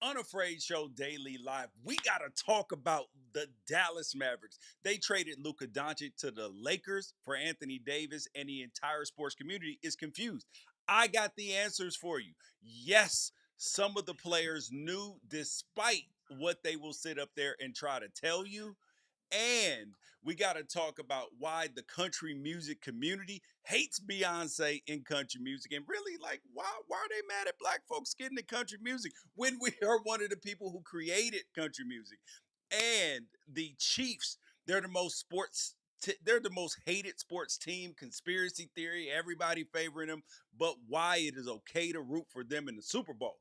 Unafraid Show Daily Live. We got to talk about the Dallas Mavericks. They traded Luka Doncic to the Lakers for Anthony Davis, and the entire sports community is confused. I got the answers for you. Yes, some of the players knew, despite what they will sit up there and try to tell you. And we got to talk about why the country music community hates Beyonce in country music, and really, like, why are they mad at black folks getting into country music when we are one of the people who created country music? And the Chiefs, they're the most they're the most hated sports team. Conspiracy theory, everybody favoring them, but why it is okay to root for them in the Super Bowl.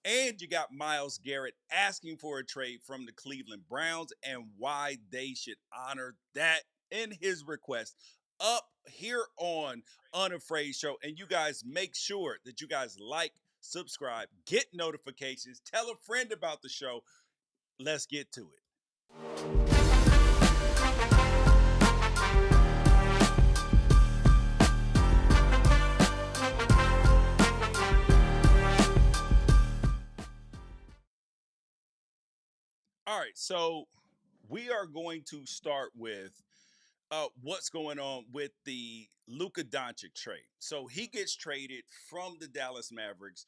And you got Myles Garrett asking for a trade from the Cleveland Browns and why they should honor that in his request up here on Unafraid Show. And you guys make sure that you guys like, subscribe, get notifications, tell a friend about the show. Let's get to it. All right, so we are going to start with what's going on with the Luka Doncic trade. So he gets traded from the Dallas Mavericks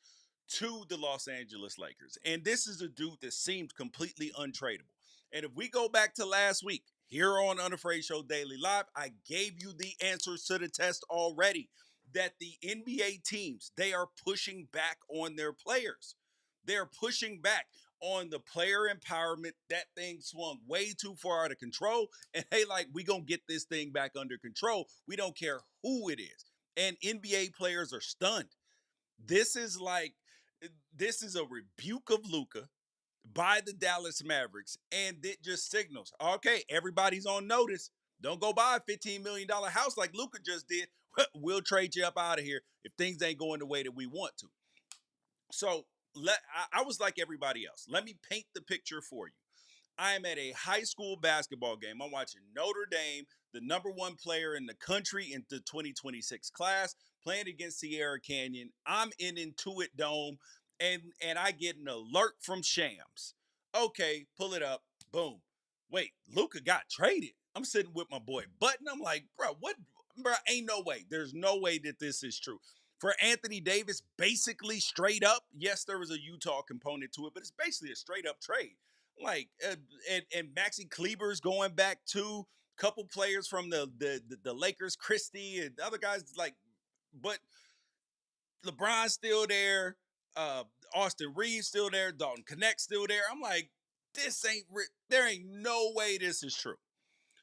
to the Los Angeles Lakers. And this is a dude that seemed completely untradeable. And if we go back to last week, here on Unafraid Show Daily Live, I gave you the answers to the test already that the NBA teams, they are pushing back on their players. They're pushing back on the player empowerment. That thing swung way too far out of control. And hey, like, we gonna get this thing back under control. We don't care who it is. And NBA players are stunned. This is like this is a rebuke of Luka by the Dallas Mavericks, and it just signals, okay, everybody's on notice. Don't go buy a $15 million house like Luka just did. We'll trade you up out of here if things ain't going the way that we want to. So I was like everybody else. Let me paint the picture for you. I am at a high school basketball game. I'm watching Notre Dame, the number one player in the country in the 2026 class, playing against Sierra Canyon. I'm in Intuit Dome, and I get an alert from Shams. Okay, pull it up. Boom. Wait, Luka got traded. I'm sitting with my boy Button. I'm like, bro, what? Bro, ain't no way. There's no way that this is true. For Anthony Davis, basically straight up, yes, there was a Utah component to it, but it's basically a straight up trade. Like and Maxi Kleber's going back to a couple players from the Lakers, Christie and other guys like, but LeBron's still there, uh, Austin Reeves still there, Dalton Connect still there. I'm like, this ain't there ain't no way this is true.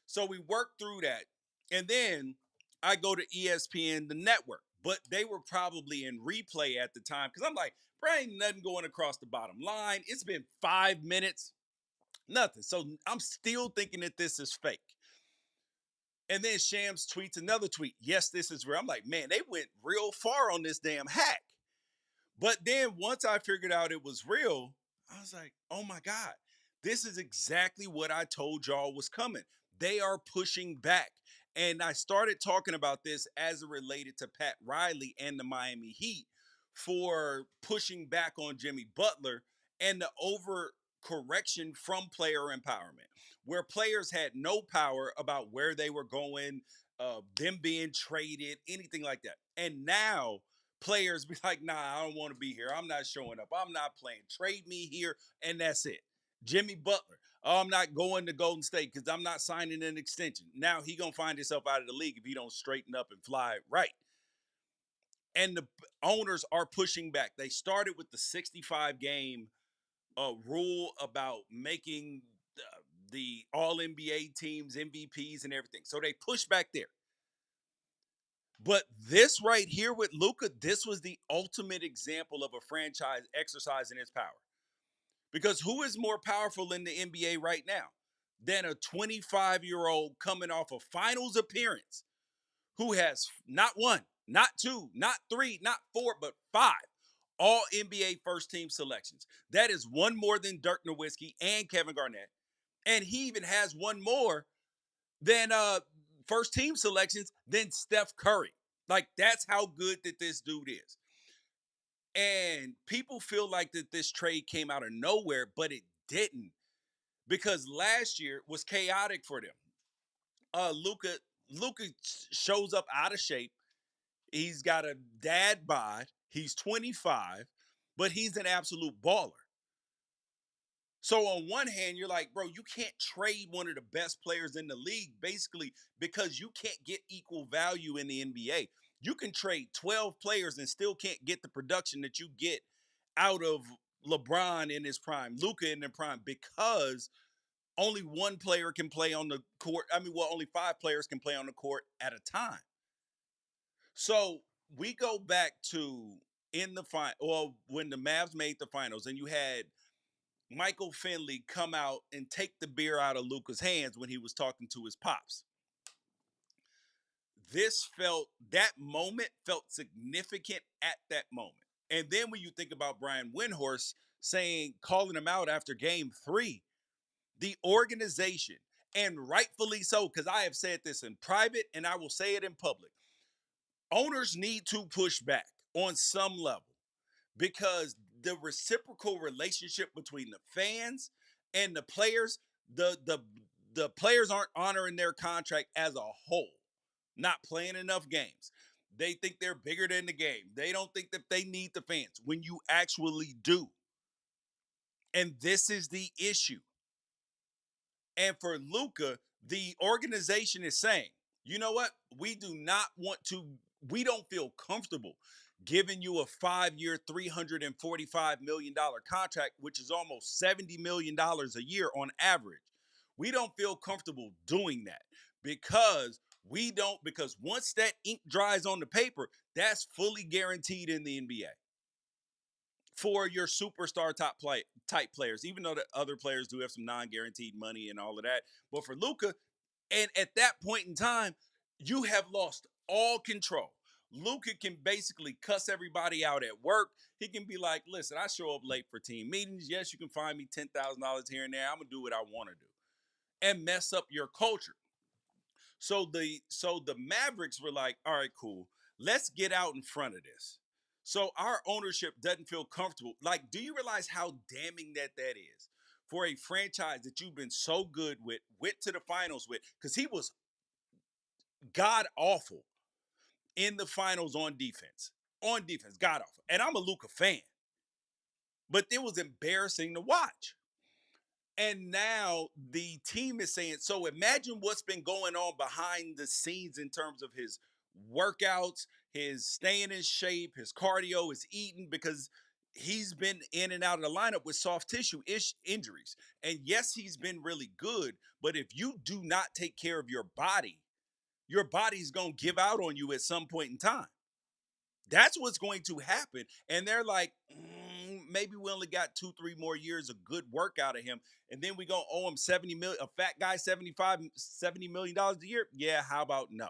So we worked through that, and then I go to ESPN, the network, but they were probably in replay at the time because I'm like, bro, ain't nothing going across the bottom line. It's been 5 minutes. Nothing. So I'm still thinking that this is fake. And then Shams tweets another tweet. Yes, this is real. I'm like, man, they went real far on this damn hack. But then once I figured out it was real, I was like, oh my God, this is exactly what I told y'all was coming. They are pushing back. And I started talking about this as it related to Pat Riley and the Miami Heat for pushing back on Jimmy Butler and the overcorrection from player empowerment, where players had no power about where they were going, them being traded, anything like that. And now players be like, nah, I don't want to be here. I'm not showing up. I'm not playing. Trade me here, and that's it. Jimmy Butler. Oh, I'm not going to Golden State because I'm not signing an extension. Now he gonna find himself out of the league if he don't straighten up and fly right. And the owners are pushing back. They started with the 65 game rule about making the All NBA teams MVPs and everything. So they push back there. But this right here with Luka, this was the ultimate example of a franchise exercising its power. Because who is more powerful in the NBA right now than a 25-year-old coming off a finals appearance who has not one, not two, not three, not four, but five all NBA first team selections? That is one more than Dirk Nowitzki and Kevin Garnett. And he even has one more than first team selections than Steph Curry. Like, that's how good that this dude is. And people feel like that this trade came out of nowhere, but it didn't, because last year was chaotic for them. Luka shows up out of shape. He's got a dad bod. He's 25, but he's an absolute baller. So on one hand, you're like, bro, you can't trade one of the best players in the league basically because you can't get equal value in the NBA. You can trade 12 players and still can't get the production that you get out of LeBron in his prime, Luka in their prime, because only one player can play on the court. I mean, well, only five players can play on the court at a time. So we go back to in the final, well, when the Mavs made the finals, and you had Michael Finley come out and take the beer out of Luka's hands when he was talking to his pops. That moment felt significant at that moment. And then when you think about Brian Windhorst calling him out after game 3, the organization, and rightfully so, because I have said this in private and I will say it in public, owners need to push back on some level, because the reciprocal relationship between the fans and the players, the players aren't honoring their contract as a whole, not playing enough games. They think they're bigger than the game. They don't think that they need the fans when you actually do. And this is the issue. And for Luka, the organization is saying, you know what? We don't feel comfortable giving you a 5-year, $345 million contract, which is almost $70 million a year on average. We don't feel comfortable doing that because once that ink dries on the paper, that's fully guaranteed in the NBA for your superstar type players, even though the other players do have some non-guaranteed money and all of that. But for Luka, and at that point in time, you have lost all control. Luka can basically cuss everybody out at work. He can be like, listen, I show up late for team meetings. Yes, you can find me $10,000 here and there. I'm gonna do what I want to do. And mess up your culture. So the Mavericks were like, all right, cool. Let's get out in front of this. So our ownership doesn't feel comfortable. Like, do you realize how damning that is for a franchise that you've been so good with, went to the finals with? Because he was god awful in the finals on defense. On defense, god awful. And I'm a Luka fan, but it was embarrassing to watch. And now the team is saying, so imagine what's been going on behind the scenes in terms of his workouts, his staying in shape, his cardio, his eating, because he's been in and out of the lineup with soft tissue injuries. And yes, he's been really good, but if you do not take care of your body's going to give out on you at some point in time. That's what's going to happen. And they're like, maybe we only got 2-3 more years of good work out of him. And then we gonna owe him 70 million, a fat guy, 75, $70 million a year. Yeah, how about no?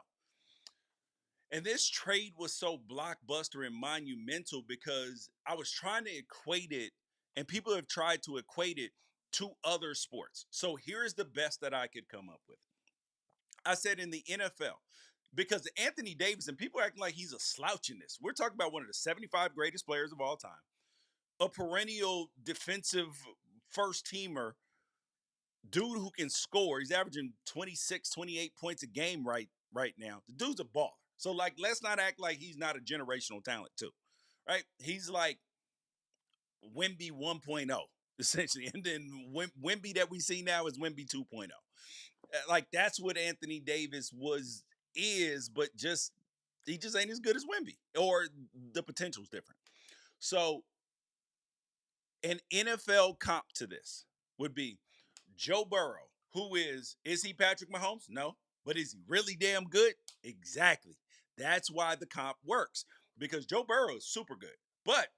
And this trade was so blockbuster and monumental because I was trying to equate it, and people have tried to equate it to other sports. So here's the best that I could come up with. I said in the NFL, because Anthony Davis, and people acting like he's a slouch in this. We're talking about one of the 75 greatest players of all time, a perennial defensive first teamer, dude who can score. He's averaging 26, 28 points a game right now. The dude's a baller. So like, let's not act like he's not a generational talent too, right? He's like Wemby 1.0 essentially, and then Wemby that we see now is Wemby 2.0. Like that's what Anthony Davis is, but he just ain't as good as Wemby, or the potential's different. So an NFL comp to this would be Joe Burrow, who is he Patrick Mahomes? No. But is he really damn good? Exactly. That's why the comp works, because Joe Burrow is super good. But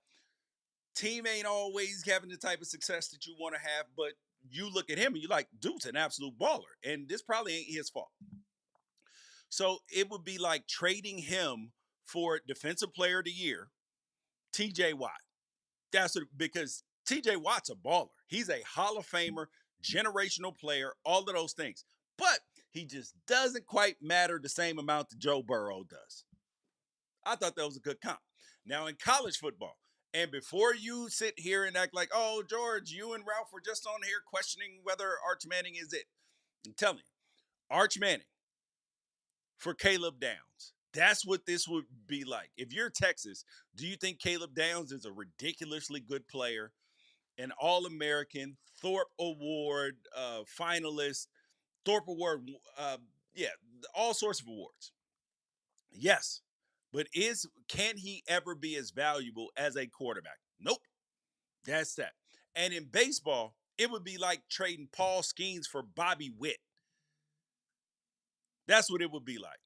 team ain't always having the type of success that you want to have. But you look at him and you're like, dude's an absolute baller. And this probably ain't his fault. So it would be like trading him for Defensive Player of the Year, TJ Watt. Because TJ Watt's a baller. He's a Hall of Famer, generational player, all of those things. But he just doesn't quite matter the same amount that Joe Burrow does. I thought that was a good comp. Now in college football, And before you sit here and act like, oh, George, you and Ralph were just on here questioning whether Arch Manning is it. I'm telling you, Arch Manning for Caleb Downs. That's what this would be like. If you're Texas, do you think Caleb Downs is a ridiculously good player, an All American, Thorpe Award finalist, Thorpe Award, yeah, all sorts of awards? Yes. But can he ever be as valuable as a quarterback? Nope. That's that. And in baseball, it would be like trading Paul Skeens for Bobby Witt. That's what it would be like.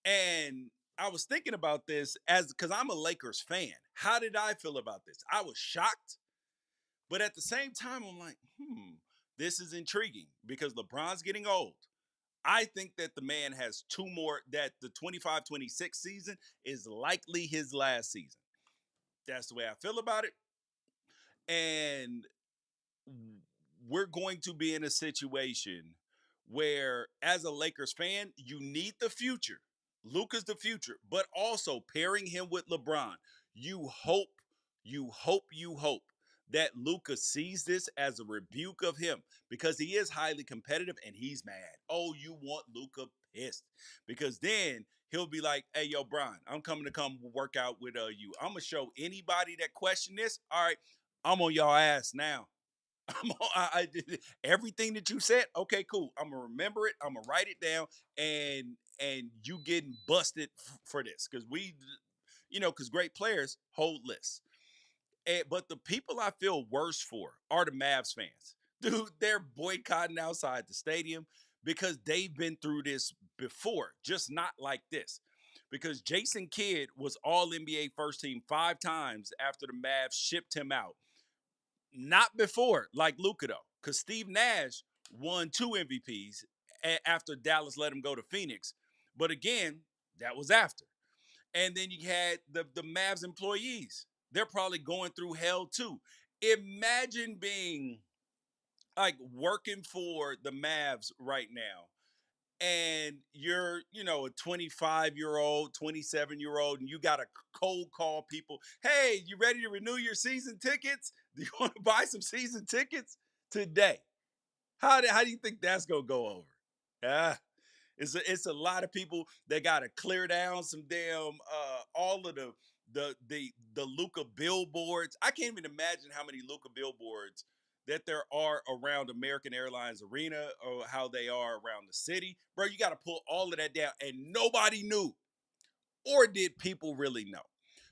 And I was thinking about this as because I'm a Lakers fan. How did I feel about this? I was shocked, but at the same time, I'm like, this is intriguing because LeBron's getting old. I think that the man has two more, that the 25-26 season is likely his last season. That's the way I feel about it. And we're going to be in a situation where, as a Lakers fan, you need the future. Luka's the future, but also pairing him with LeBron. You hope, you hope that Luka sees this as a rebuke of him because he is highly competitive and he's mad. Oh, you want Luka pissed because then he'll be like, "Hey, yo, Brian, I'm coming to come work out with you. I'm gonna show anybody that question this. All right, I'm on y'all ass now." I did everything that you said. Okay, cool. I'm gonna remember it. I'm gonna write it down, and you getting busted for this because because great players hold lists. But the people I feel worse for are the Mavs fans. Dude, they're boycotting outside the stadium because they've been through this before, just not like this. Because Jason Kidd was All NBA first team 5 times after the Mavs shipped him out. Not before, like Luka though, because Steve Nash won 2 MVPs after Dallas let him go to Phoenix. But again, that was after. And then you had the Mavs employees. They're probably going through hell too. Imagine being like working for the Mavs right now and you're, a 25-year-old, 27-year-old, and you got to cold call people. Hey, you ready to renew your season tickets? Do you want to buy some season tickets today? How do you think that's gonna go over? Ah, it's a lot of people that got to clear down some damn all of the Luca billboards. I can't even imagine how many Luca billboards that there are around American Airlines Arena or how they are around the city. Bro, you got to pull all of that down and nobody knew. Or did people really know?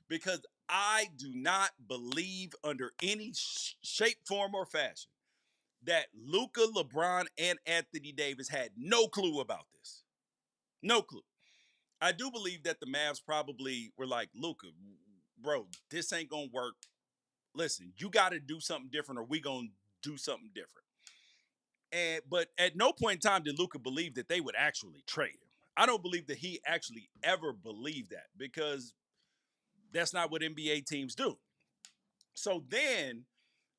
Because I do not believe under any shape, form, or fashion that Luca, LeBron, and Anthony Davis had no clue about this. No clue. I do believe that the Mavs probably were like, Luca, bro, this ain't gonna work. Listen, you got to do something different, or we gonna do something different. But at no point in time did Luca believe that they would actually trade him. I don't believe that he actually ever believed that because that's not what NBA teams do. So then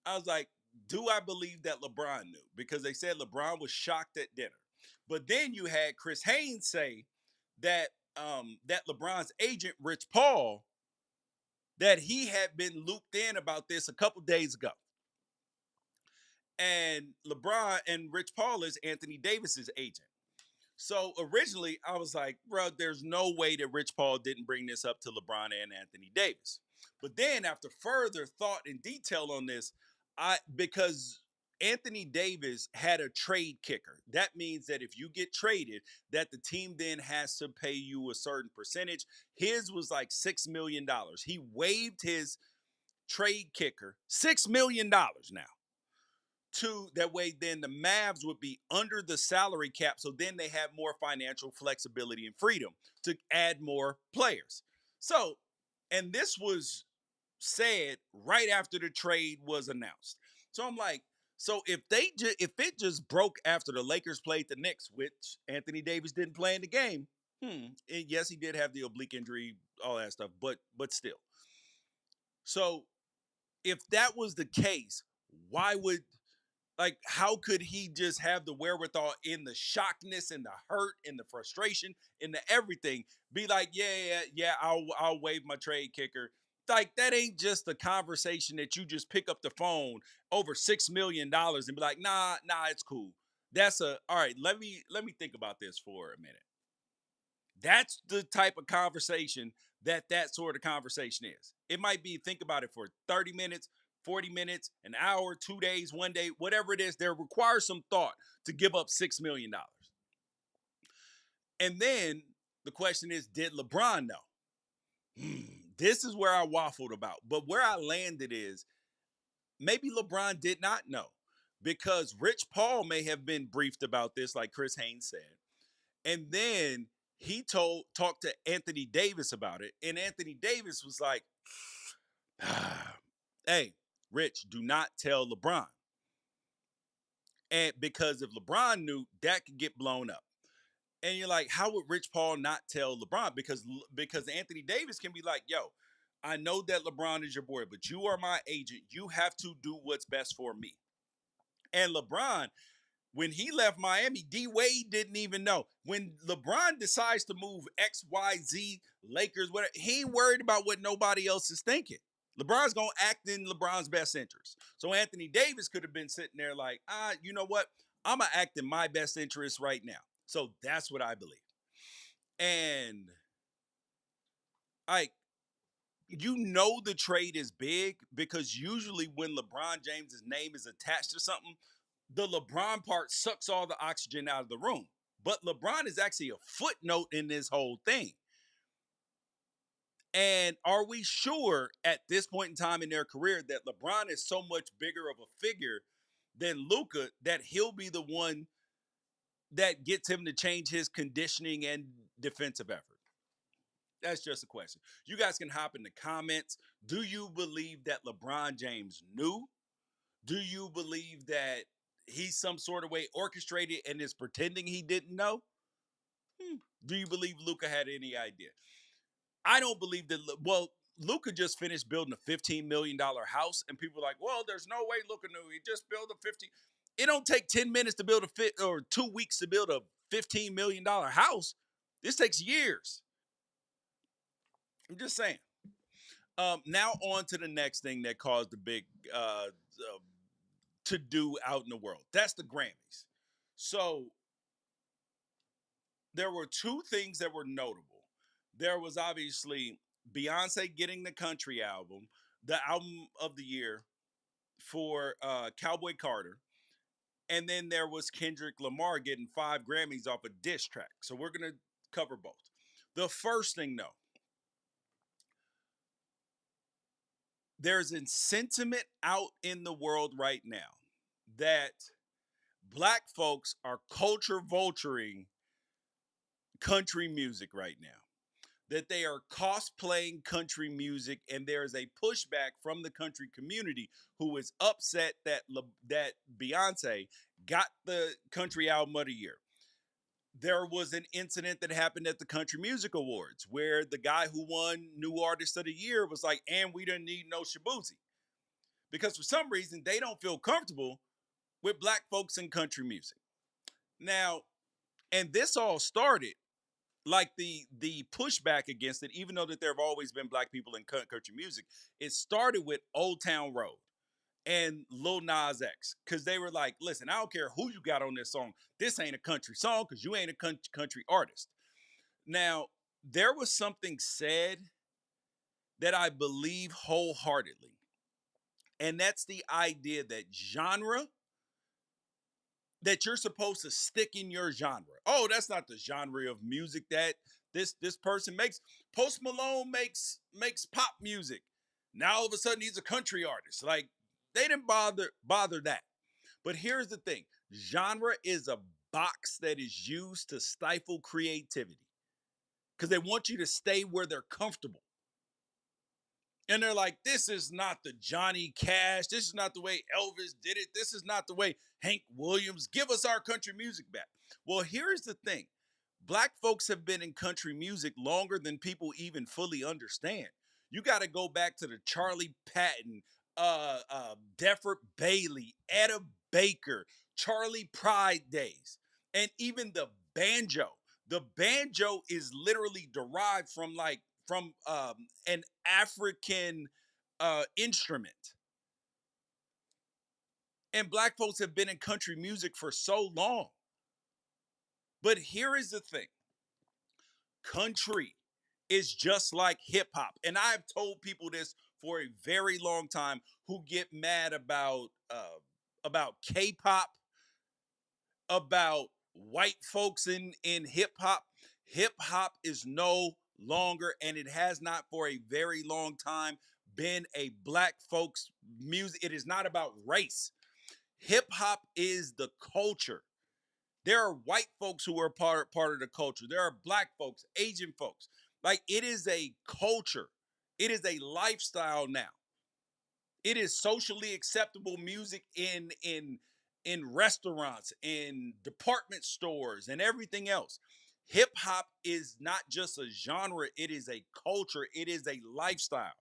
I was like, do I believe that LeBron knew? Because they said LeBron was shocked at dinner. But then you had Chris Haynes say that that LeBron's agent, Rich Paul, that he had been looped in about this a couple days ago. And LeBron and Rich Paul is Anthony Davis's agent. So originally I was like, bro, there's no way that Rich Paul didn't bring this up to LeBron and Anthony Davis. But then after further thought and detail on this, because Anthony Davis had a trade kicker. That means that if you get traded, that the team then has to pay you a certain percentage. His was like $6 million. He waived his trade kicker $6 million now to that way then the Mavs would be under the salary cap, so then they have more financial flexibility and freedom to add more players. So, and this was said right after the trade was announced. So I'm like, so if it just broke after the Lakers played the Knicks, which Anthony Davis didn't play in the game, and yes, he did have the oblique injury, all that stuff, but still. So if that was the case, why would how could he just have the wherewithal in the shockness and the hurt and the frustration and the everything be like, yeah, I'll waive my trade kicker. like that ain't just a conversation that you just pick up the phone over $6 million and be like, nah, it's cool. That's a all right. Let me think about this for a minute. That's the type of conversation that sort of conversation is. It might be think about it for 30 minutes, 40 minutes, an hour, 2 days, one day, whatever it is. There requires some thought to give up $6 million. And then the question is, did LeBron know? This is where I waffled about. But where I landed is maybe LeBron did not know because Rich Paul may have been briefed about this, like Chris Haynes said. And then he talked to Anthony Davis about it. And Anthony Davis was like, hey, Rich, do not tell LeBron. And because if LeBron knew, that could get blown up. And you're like, how would Rich Paul not tell LeBron? Because Anthony Davis can be like, yo, I know that LeBron is your boy, but you are my agent. You have to do what's best for me. And LeBron, when he left Miami, D Wade didn't even know. When LeBron decides to move XYZ, Lakers, whatever, he ain't worried about what nobody else is thinking. LeBron's gonna act in LeBron's best interest. So Anthony Davis could have been sitting there like, you know what? I'm gonna act in my best interest right now. So that's what I believe. And I the trade is big because usually when LeBron James's name is attached to something, the LeBron part sucks all the oxygen out of the room. But LeBron is actually a footnote in this whole thing. And are we sure at this point in time in their career that LeBron is so much bigger of a figure than Luka that he'll be the one that gets him to change his conditioning and defensive effort? That's just a question. You guys can hop in the comments. Do you believe that LeBron James knew? Do you believe that he's some sort of way orchestrated and is pretending he didn't know? Do you believe Luka had any idea? I don't believe that. Well, Luka just finished building a $15 million house, and people are like, "Well, there's no way Luka knew. He just built a 50." It don't take 10 minutes to build a fit or 2 weeks to build a $15 million house. This takes years. I'm just saying. Now on to the next thing that caused the big to do out in the world. That's the Grammys. So there were two things that were notable. There was obviously Beyonce getting the country album, the album of the year for Cowboy Carter. And then there was Kendrick Lamar getting 5 Grammys off a diss track. So we're going to cover both. The first thing, though, there's a sentiment out in the world right now that black folks are culture vulturing country music right now. That they are cosplaying country music, and there is a pushback from the country community who is upset that Beyonce got the country album of the year. There was an incident that happened at the Country Music Awards where the guy who won New Artist of the Year was like, and we didn't need no Shabuzi. Because for some reason, they don't feel comfortable with black folks in country music. Now, and this all started like the pushback against it, even though that there have always been black people in country music, it started with Old Town Road and Lil Nas X, because they were like, listen, I don't care who you got on this song. This ain't a country song because you ain't a country artist. Now, there was something said that I believe wholeheartedly, and that's the idea that genre that you're supposed to stick in your genre. Oh, that's not the genre of music that this person makes. Post Malone makes pop music. Now all of a sudden he's a country artist. Like they didn't bother that. But here's the thing. Genre is a box that is used to stifle creativity because they want you to stay where they're comfortable. And they're like, this is not the Johnny Cash. This is not the way Elvis did it. This is not the way Hank Williams. Give us our country music back. Well, here's the thing. Black folks have been in country music longer than people even fully understand. You got to go back to the Charlie Patton, Deford Bailey, Etta Baker, Charlie Pride days, and even the banjo. The banjo is literally derived from an African instrument. And black folks have been in country music for so long. But here is the thing: country is just like hip hop. And I've told people this for a very long time who get mad about K-pop, about white folks in hip hop. Hip hop is no longer, and it has not for a very long time, been a black folks music. It is not about race. Hip hop is the culture. There are white folks who are part of the culture. There are black folks, Asian folks. Like, it is a culture. It is a lifestyle now. It is socially acceptable music in restaurants, in department stores, and everything else. Hip hop is not just a genre, it is a culture, it is a lifestyle.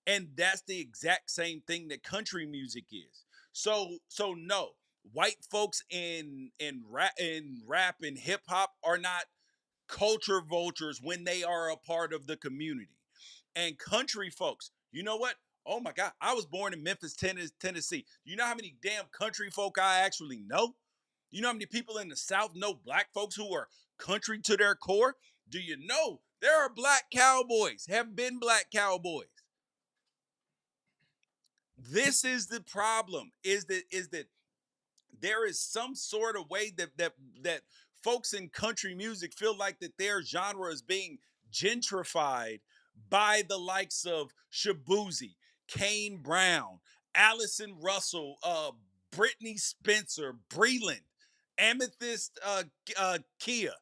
And that's the exact same thing that country music is. So no, white folks in rap and hip hop are not culture vultures when they are a part of the community. And country folks, you know what? Oh my God, I was born in Memphis, Tennessee. You know how many damn country folk I actually know? You know how many people in the South know black folks who are country to their core? Do you know there are black cowboys, have been black cowboys? This is the problem, is that there is some sort of way that folks in country music feel like that their genre is being gentrified by the likes of Shabuzi, Kane Brown, Allison Russell, Brittany Spencer, Breland, Amethyst Kia.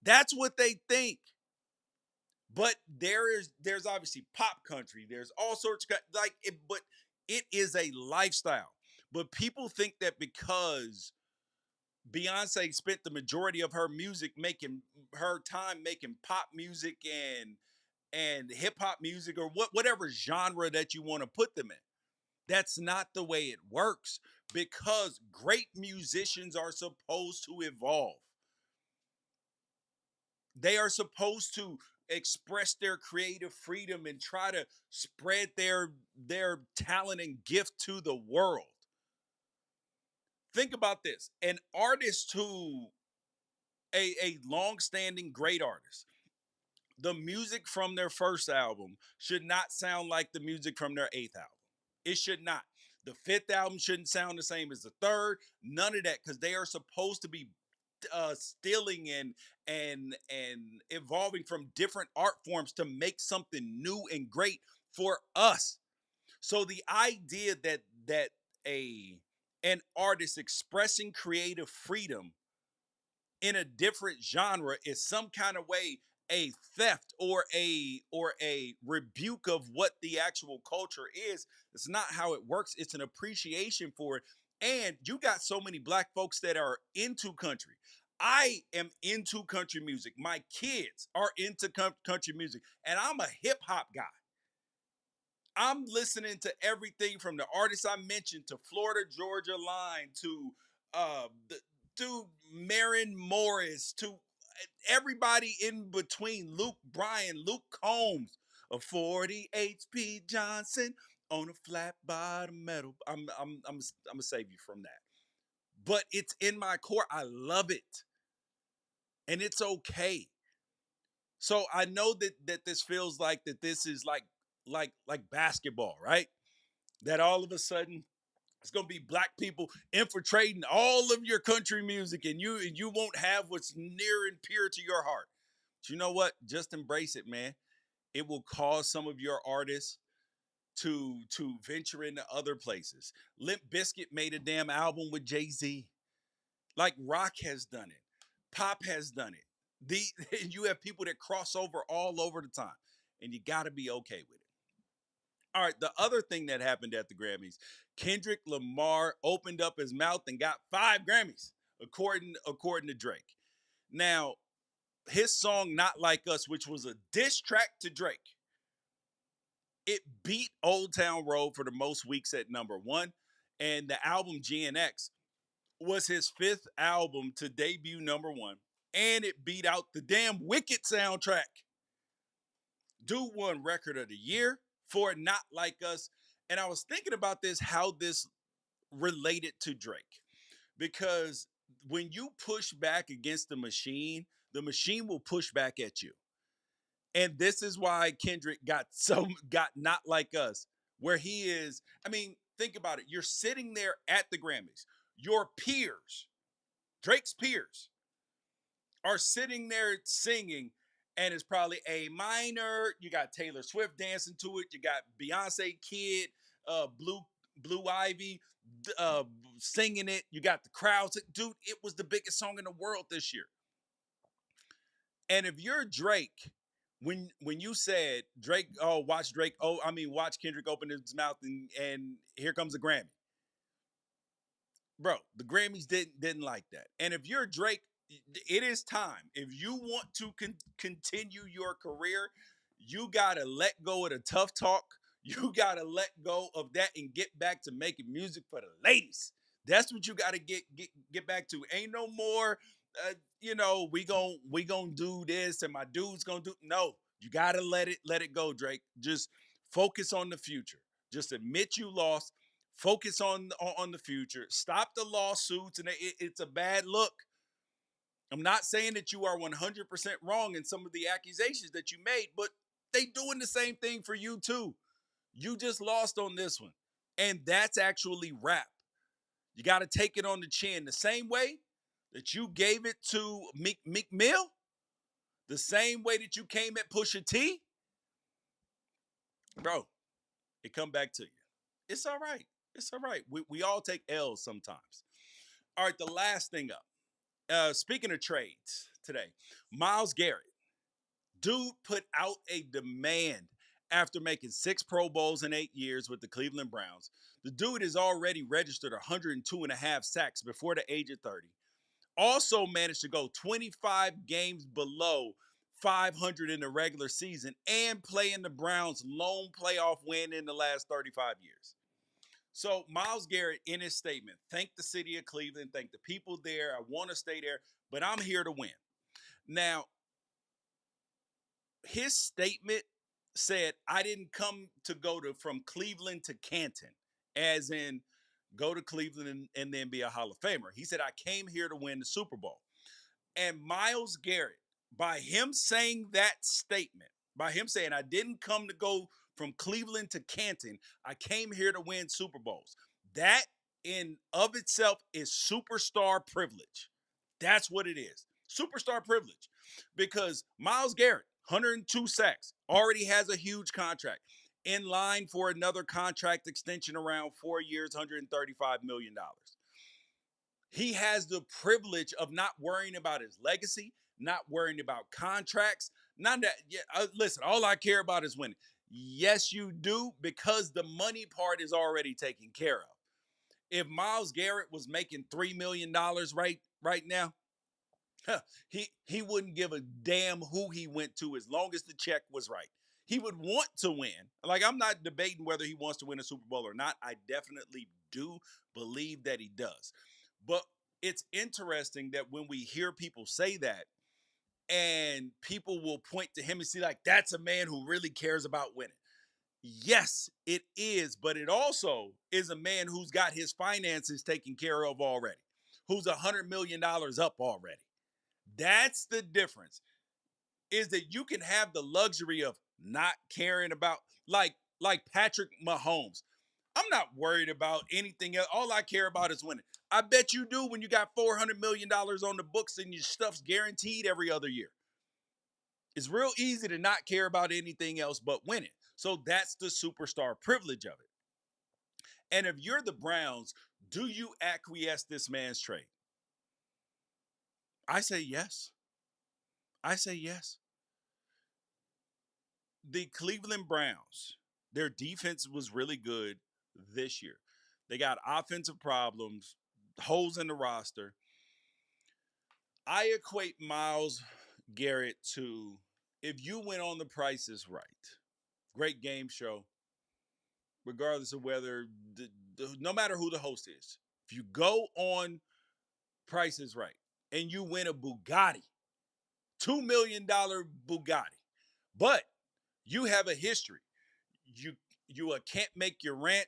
That's what they think. But there's obviously pop country. There's all sorts of like it, but it is a lifestyle. But people think that because Beyonce spent the majority of her music making her time making pop music and hip hop music or whatever genre that you want to put them in. That's not the way it works, because great musicians are supposed to evolve. They are supposed to express their creative freedom and try to spread their talent and gift to the world. Think about this. An artist who a long-standing great artist, the music from their first album should not sound like the music from their eighth album. It should not. The fifth album shouldn't sound the same as the third. None of that, because they are supposed to be stealing and evolving from different art forms to make something new and great for us. So the idea that a an artist expressing creative freedom in a different genre is some kind of way a theft or a rebuke of what the actual culture is. It's not how it works. It's an appreciation for it. And you got so many black folks that are into country. I am into country music. My kids are into country music, and I'm a hip hop guy. I'm listening to everything from the artists I mentioned to Florida Georgia Line to the dude Marin Morris to everybody in between. Luke Bryan, Luke Combs, a 40 HP Johnson on a flat bottom metal. I'm gonna save you from that. But it's in my core. I love it, and it's okay. So I know that this feels like that this is like basketball, right? That all of a sudden it's gonna be black people infiltrating all of your country music, and you won't have what's near and pure to your heart. But you know what? Just embrace it, man. It will cause some of your artists to venture into other places. Limp Bizkit made a damn album with Jay-Z. Like rock has done it, pop has done it. The you have people that cross over all over the time, and you got to be okay with it. All right, the other thing that happened at the Grammys, Kendrick Lamar opened up his mouth and got 5 Grammys, according to Drake. Now, his song "Not Like Us," which was a diss track to Drake, it beat Old Town Road for the most weeks at #1, and the album GNX was his 5th album to debut #1 and it beat out the damn Wicked soundtrack. Dude won Record of the Year for Not Like Us. And I was thinking about this, how this related to Drake. Because when you push back against the machine will push back at you. And this is why Kendrick got Not Like Us, where he is. I mean, think about it. You're sitting there at the Grammys. Your peers, Drake's peers, are sitting there singing, and it's probably A minor. You got Taylor Swift dancing to it. You got Beyonce Kid, Blue Ivy, uh, singing it. You got the crowds. Dude, it was the biggest song in the world this year. And if you're Drake, when you said Drake, oh watch Drake, oh I mean watch Kendrick open his mouth and here comes a Grammy, bro. The Grammys didn't like that. And if you're Drake, it is time. If you want to continue your career, you gotta let go of the tough talk. You gotta let go of that and get back to making music for the ladies. That's what you gotta get back to. Ain't no more. We gonna do this and my dude's gonna do. No, you gotta let it go, Drake. Just focus on the future. Just admit you lost. Focus on the future. Stop the lawsuits, and it's a bad look. I'm not saying that you are 100% wrong in some of the accusations that you made, but they doing the same thing for you too. You just lost on this one. And that's actually rap. You got to take it on the chin. The same way that you gave it to Meek Mill, the same way that you came at Pusha T, bro, it come back to you. It's all right. It's all right. We all take L's sometimes. All right, the last thing up. Speaking of trades today, Myles Garrett, dude put out a demand after making 6 Pro Bowls in 8 years with the Cleveland Browns. The dude has already registered 102 and a half sacks before the age of 30. Also managed to go 25 games below 500 in the regular season and play in the Browns' lone playoff win in the last 35 years. So Myles Garrett, in his statement, thanked the city of Cleveland, thanked the people there. I want to stay there, but I'm here to win. Now, his statement said, I didn't come to go to from Cleveland to Canton, as in go to Cleveland and then be a Hall of Famer. He said, I came here to win the Super Bowl. And Myles Garrett, by him saying that statement, by him saying, I didn't come to go from Cleveland to Canton, I came here to win Super Bowls. That in of itself is superstar privilege. That's what it is. Superstar privilege. Because Myles Garrett, 102 sacks, already has a huge contract. In line for another contract extension around 4 years, $135 million. He has the privilege of not worrying about his legacy, not worrying about contracts. None of that. Yeah, listen, all I care about is winning. Yes, you do, because the money part is already taken care of. If Myles Garrett was making $3 million right now, he wouldn't give a damn who he went to as long as the check was right. He would want to win. Like, I'm not debating whether he wants to win a Super Bowl or not. I definitely do believe that he does. But it's interesting that when we hear people say that, and people will point to him and see, like, that's a man who really cares about winning. Yes, it is, but it also is a man who's got his finances taken care of already, who's $100 million up already. That's the difference. Is that you can have the luxury of not caring about, like Patrick Mahomes. I'm not worried about anything else. All I care about is winning. I bet you do when you got $400 million on the books and your stuff's guaranteed every other year. It's real easy to not care about anything else but winning. So that's the superstar privilege of it. And if you're the Browns, do you acquiesce this man's trade? I say yes. I say yes. The Cleveland Browns, their defense was really good this year. They got offensive problems, holes in the roster. I equate Myles Garrett to, if you went on The Price is Right, great game show, regardless of whether, no matter who the host is, if you go on Price is Right and you win a Bugatti, $2 million Bugatti. But you have a history. You can't make your rent.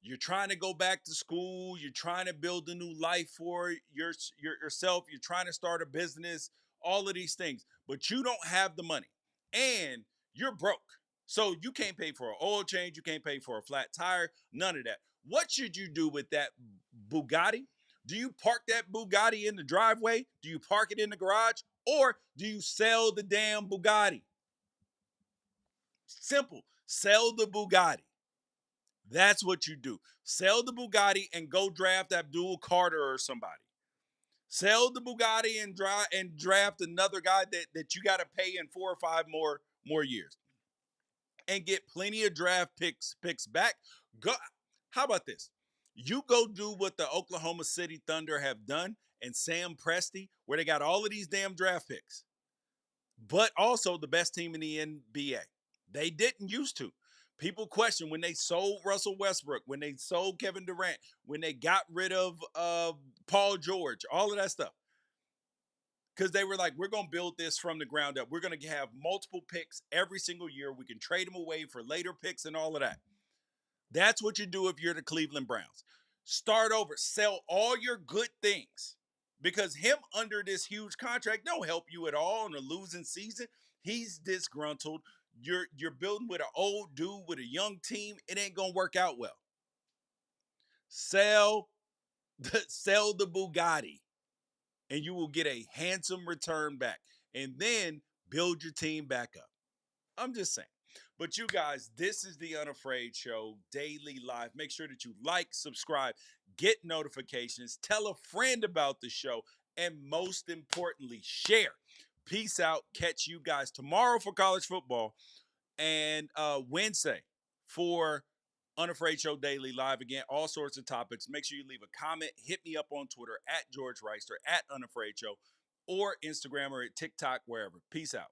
You're trying to go back to school. You're trying to build a new life for yourself. You're trying to start a business. All of these things, but you don't have the money, and you're broke. So you can't pay for an oil change. You can't pay for a flat tire. None of that. What should you do with that Bugatti? Do you park that Bugatti in the driveway? Do you park it in the garage? Or do you sell the damn Bugatti? Simple. Sell the Bugatti. That's what you do. Sell the Bugatti and go draft Abdul Carter or somebody. Sell the Bugatti and draft another guy that you got to pay in 4 or 5 more years, and get plenty of draft picks back. Go. How about this? You go do what the Oklahoma City Thunder have done and Sam Presti, where they got all of these damn draft picks, but also the best team in the NBA. They didn't used to. People question when they sold Russell Westbrook, when they sold Kevin Durant, when they got rid of Paul George, all of that stuff. Because they were like, we're going to build this from the ground up. We're going to have multiple picks every single year. We can trade them away for later picks and all of that. That's what you do if you're the Cleveland Browns. Start over, sell all your good things, because him under this huge contract don't help you at all in a losing season. He's disgruntled. You're building with an old dude with a young team. It ain't gonna work out well. Sell sell the Bugatti, and you will get a handsome return back. And then build your team back up. I'm just saying. But you guys, this is the Unafraid Show, daily live. Make sure that you like, subscribe, get notifications, tell a friend about the show, and most importantly, share. Peace out. Catch you guys tomorrow for college football, and Wednesday for Unafraid Show Daily Live. Again, all sorts of topics. Make sure you leave a comment. Hit me up on Twitter at George Wrighster, at Unafraid Show, or Instagram or at TikTok, wherever. Peace out.